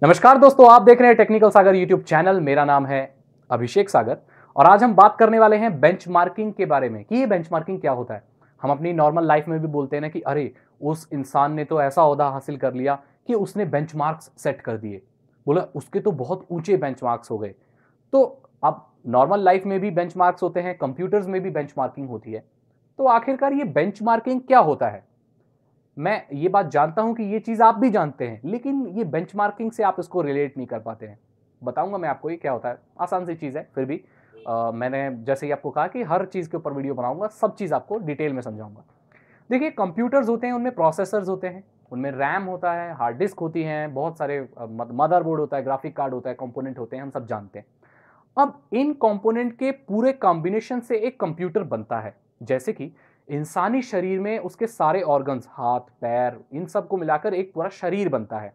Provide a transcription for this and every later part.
नमस्कार दोस्तों, आप देख रहे हैं टेक्निकल सागर यूट्यूब चैनल। मेरा नाम है अभिषेक सागर और आज हम बात करने वाले हैं बेंचमार्किंग के बारे में कि ये बेंचमार्किंग क्या होता है। हम अपनी नॉर्मल लाइफ में भी बोलते हैं ना कि अरे उस इंसान ने तो ऐसा ओहदा हासिल कर लिया कि उसने बेंचमार्क्स सेट कर दिए, बोला उसके तो बहुत ऊंचे बेंचमार्क्स हो गए। तो अब नॉर्मल लाइफ में भी बेंचमार्क्स होते हैं, कंप्यूटर्स में भी बेंचमार्किंग होती है। तो आखिरकार ये बेंचमार्किंग क्या होता है? मैं ये बात जानता हूं कि ये चीज आप भी जानते हैं, लेकिन ये बेंचमार्किंग से आप इसको रिलेट नहीं कर पाते हैं। बताऊंगा मैं आपको ये क्या होता है। आसान सी चीज है, फिर भी मैंने जैसे ही आपको कहा कि हर चीज के ऊपर वीडियो बनाऊंगा, सब चीज आपको डिटेल में समझाऊंगा। देखिए, कंप्यूटर्स होते हैं, उनमें प्रोसेसर्स होते हैं, उनमें रैम होता है, हार्ड डिस्क होती है, बहुत सारे मदरबोर्ड होता है, ग्राफिक कार्ड होता है, कंपोनेंट होते हैं, हम सब जानते हैं। अब इन कंपोनेंट के पूरे कॉम्बिनेशन से एक कंप्यूटर बनता है। जैसे कि इंसानी शरीर में उसके सारे ऑर्गन्स, हाथ पैर, इन सब को मिलाकर एक पूरा शरीर बनता है।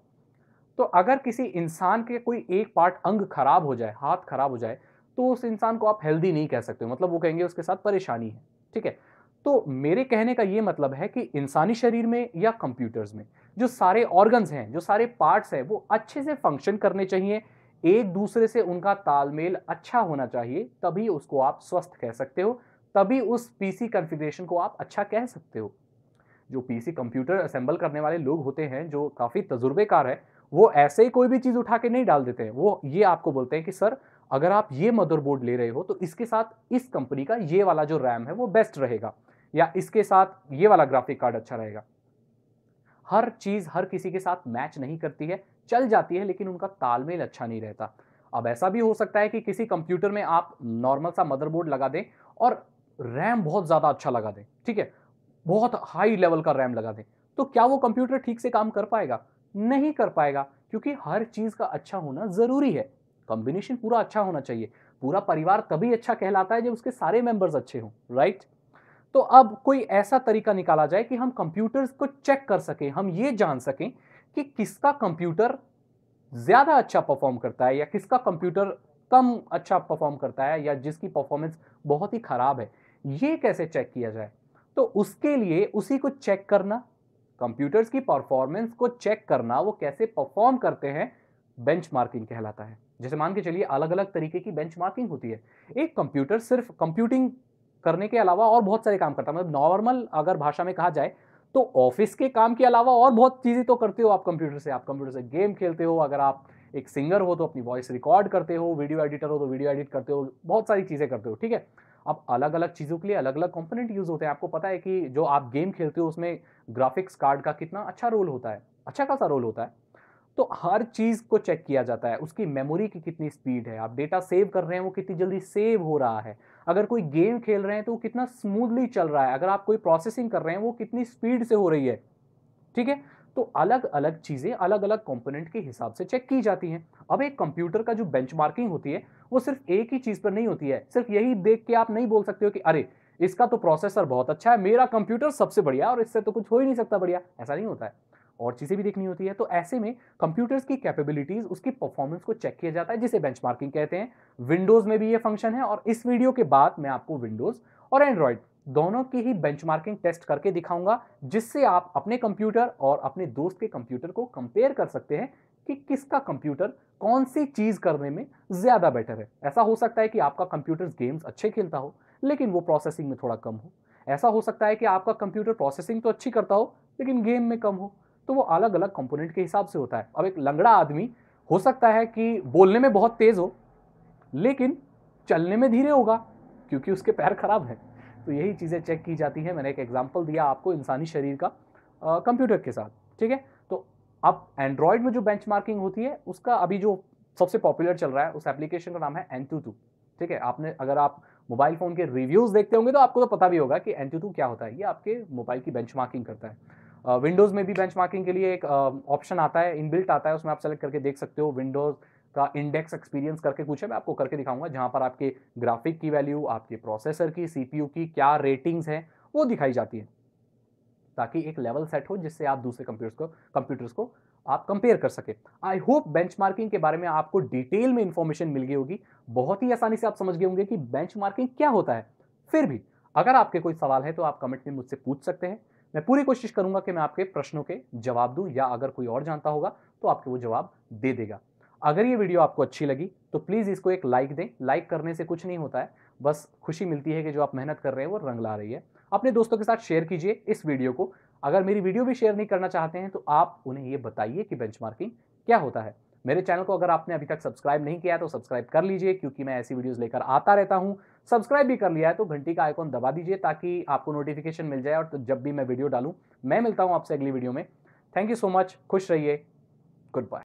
तो अगर किसी इंसान के कोई एक पार्ट, अंग खराब हो जाए, हाथ खराब हो जाए, तो उस इंसान को आप हेल्दी नहीं कह सकते हो, मतलब वो कहेंगे उसके साथ परेशानी है। ठीक है। तो मेरे कहने का ये मतलब है कि इंसानी शरीर में या कंप्यूटर्स में जो सारे ऑर्गन्स हैं, जो सारे पार्ट्स हैं, वो अच्छे से फंक्शन करने चाहिए। एक दूसरे से उनका तालमेल अच्छा होना चाहिए, तभी उसको आप स्वस्थ कह सकते हो। तभी उस पीसी कॉन्फ़िगरेशन को आप अच्छा कह सकते हो। जो पीसी कंप्यूटर असेंबल करने वाले लोग होते हैं, जो काफ़ी तजुर्बेकार है, वो ऐसे ही कोई भी चीज़ उठा के नहीं डाल देते हैं। वो ये आपको बोलते हैं कि सर, अगर आप ये मदरबोर्ड ले रहे हो तो इसके साथ इस कंपनी का ये वाला जो रैम है वो बेस्ट रहेगा, या इसके साथ ये वाला ग्राफिक कार्ड अच्छा रहेगा। हर चीज़ हर किसी के साथ मैच नहीं करती है, चल जाती है, लेकिन उनका तालमेल अच्छा नहीं रहता। अब ऐसा भी हो सकता है कि किसी कंप्यूटर में आप नॉर्मल सा मदरबोर्ड लगा दें और रैम बहुत ज़्यादा अच्छा लगा दें, ठीक है? बहुत हाई लेवल का रैम लगा दें, तो क्या वो कंप्यूटर ठीक से काम कर पाएगा? नहीं कर पाएगा, क्योंकि हर चीज़ का अच्छा होना ज़रूरी है। कॉम्बिनेशन पूरा अच्छा होना चाहिए। पूरा परिवार तभी अच्छा कहलाता है जब उसके सारे मेंबर्स अच्छे हों, राइट? तो अब कोई ऐसा तरीका निकाला जाए कि हम कंप्यूटर्स को चेक कर सकें, हम ये जान सकें कि किसका कंप्यूटर ज़्यादा अच्छा परफ़ॉर्म करता है या किसका कंप्यूटर कम अच्छा परफ़ॉर्म करता है, या जिसकी परफ़ॉर्मेंस बहुत ही खराब है। ये कैसे चेक किया जाए? तो उसके लिए उसी को चेक करना, कंप्यूटर्स की परफ़ॉर्मेंस को चेक करना, वो कैसे परफ़ॉर्म करते हैं, बेंचमार्किंग कहलाता है। जैसे मान के चलिए, अलग-अलग तरीके की बेंचमार्किंग होती है। एक कंप्यूटर सिर्फ़ कंप्यूटिंग करने के अलावा और बहुत सारे काम करता है। मतलब नॉर्मल अगर भाषा में कहा जाए, तो ऑफिस के काम के अलावा और बहुत चीज़ें तो करते हो आप कंप्यूटर से। आप कंप्यूटर से गेम खेलते हो, अगर आप एक सिंगर हो तो अपनी वॉइस रिकॉर्ड करते हो, वीडियो एडिटर हो तो वीडियो एडिट करते हो, बहुत सारी चीज़ें करते हो, ठीक है? अब अलग-अलग चीज़ों के लिए अलग-अलग कंपोनेंट यूज़ होते हैं। आपको पता है कि जो आप गेम खेलते हो उसमें ग्राफिक्स कार्ड का कितना अच्छा रोल होता है, अच्छा खासा रोल होता है। तो हर चीज़ को चेक किया जाता है, उसकी मेमोरी की कितनी स्पीड है, आप डेटा सेव कर रहे हैं वो कितनी जल्दी सेव हो रहा है, अगर कोई गेम खेल रहे हैं तो वो कितना स्मूथली चल रहा है, अगर आप कोई प्रोसेसिंग कर रहे हैं वो कितनी स्पीड से हो रही है, ठीक है? तो अलग-अलग चीज़ें अलग-अलग कंपोनेंट के हिसाब से चेक की जाती हैं। अब एक कंप्यूटर का जो बेंचमार्किंग होती है, वो सिर्फ़ एक ही चीज़ पर नहीं होती है। सिर्फ़ यही देख के आप नहीं बोल सकते हो कि अरे! इसका तो प्रोसेसर बहुत अच्छा है, मेरा कंप्यूटर सबसे बढ़िया है और इससे तो कुछ हो ही नहीं सकता बढ़िया, ऐसा नहीं होता है। और चीज़ें भी देखनी होती है। तो ऐसे में कंप्यूटर्स की कैपेबिलिटीज़, उसकी परफॉर्मेंस को चेक किया जाता है, जिसे बेंचमार्किंग कहते हैं। विंडोज़ में भी ये फंक्शन है और इस वीडियो के बाद मैं आपको विंडोज़ और एंड्रॉयड दोनों की ही बेंचमार्किंग टेस्ट करके दिखाऊंगा, जिससे आप अपने कंप्यूटर और अपने दोस्त के कंप्यूटर को कंपेयर कर सकते हैं कि किसका कंप्यूटर कौन सी चीज करने में ज्यादा बेटर है। ऐसा हो सकता है कि आपका कंप्यूटर गेम्स अच्छे खेलता हो, लेकिन वो प्रोसेसिंग में थोड़ा कम हो। ऐसा हो सकता है कि आपका कंप्यूटर प्रोसेसिंग तो अच्छी करता हो, लेकिन गेम में कम हो। तो वो अलग अलग कंपोनेंट के हिसाब से होता है। अब एक लंगड़ा आदमी हो सकता है कि बोलने में बहुत तेज हो, लेकिन चलने में धीरे होगा, क्योंकि उसके पैर खराब हैं। तो यही चीज़ें चेक की जाती हैं। मैंने एक एग्जांपल दिया आपको इंसानी शरीर का कंप्यूटर के साथ, ठीक है? तो अब एंड्रॉयड में जो बेंचमार्किंग होती है, उसका अभी जो सबसे पॉपुलर चल रहा है, उस एप्लीकेशन का नाम है एंटूटू, ठीक है? आपने अगर आप मोबाइल फ़ोन के रिव्यूज़ देखते होंगे तो आपको तो पता भी होगा कि एंटूटू क्या होता है। ये आपके मोबाइल की बेंचमार्किंग करता है। विंडोज़ में भी बेंचमार्किंग के लिए एक ऑप्शन आता है, इनबिल्ट आता है, उसमें आप सेलेक्ट करके देख सकते हो। विंडोज़ का इंडेक्स एक्सपीरियंस करके कुछ है, मैं आपको करके दिखाऊंगा, जहां पर आपके ग्राफिक की वैल्यू, आपके प्रोसेसर की, सीपीयू की क्या रेटिंग्स हैं, वो दिखाई जाती है, ताकि एक लेवल सेट हो जिससे आप दूसरे कंप्यूटर्स को आप कंपेयर कर सके। आई होप बेंचमार्किंग के बारे में आपको डिटेल में इंफॉर्मेशन मिल गई होगी। बहुत ही आसानी से आप समझ गए होंगे कि बेंचमार्किंग क्या होता है। फिर भी अगर आपके कोई सवाल है तो आप कमेंट में मुझसे पूछ सकते हैं। मैं पूरी कोशिश करूंगा कि मैं आपके प्रश्नों के जवाब दूं, या अगर कोई और जानता होगा तो आपको वो जवाब दे देगा। अगर ये वीडियो आपको अच्छी लगी तो प्लीज़ इसको एक लाइक दें। लाइक करने से कुछ नहीं होता है, बस खुशी मिलती है कि जो आप मेहनत कर रहे हैं वो रंग ला रही है। अपने दोस्तों के साथ शेयर कीजिए इस वीडियो को। अगर मेरी वीडियो भी शेयर नहीं करना चाहते हैं तो आप उन्हें ये बताइए कि बेंचमार्किंग क्या होता है। मेरे चैनल को अगर आपने अभी तक सब्सक्राइब नहीं किया है तो सब्सक्राइब कर लीजिए, क्योंकि मैं ऐसी वीडियोस लेकर आता रहता हूं। सब्सक्राइब भी कर लिया है तो घंटी का आइकॉन दबा दीजिए ताकि आपको नोटिफिकेशन मिल जाए, और तो जब भी मैं वीडियो डालूं। मैं मिलता हूं आपसे अगली वीडियो में। थैंक यू सो मच, खुश रहिए, गुड बाय।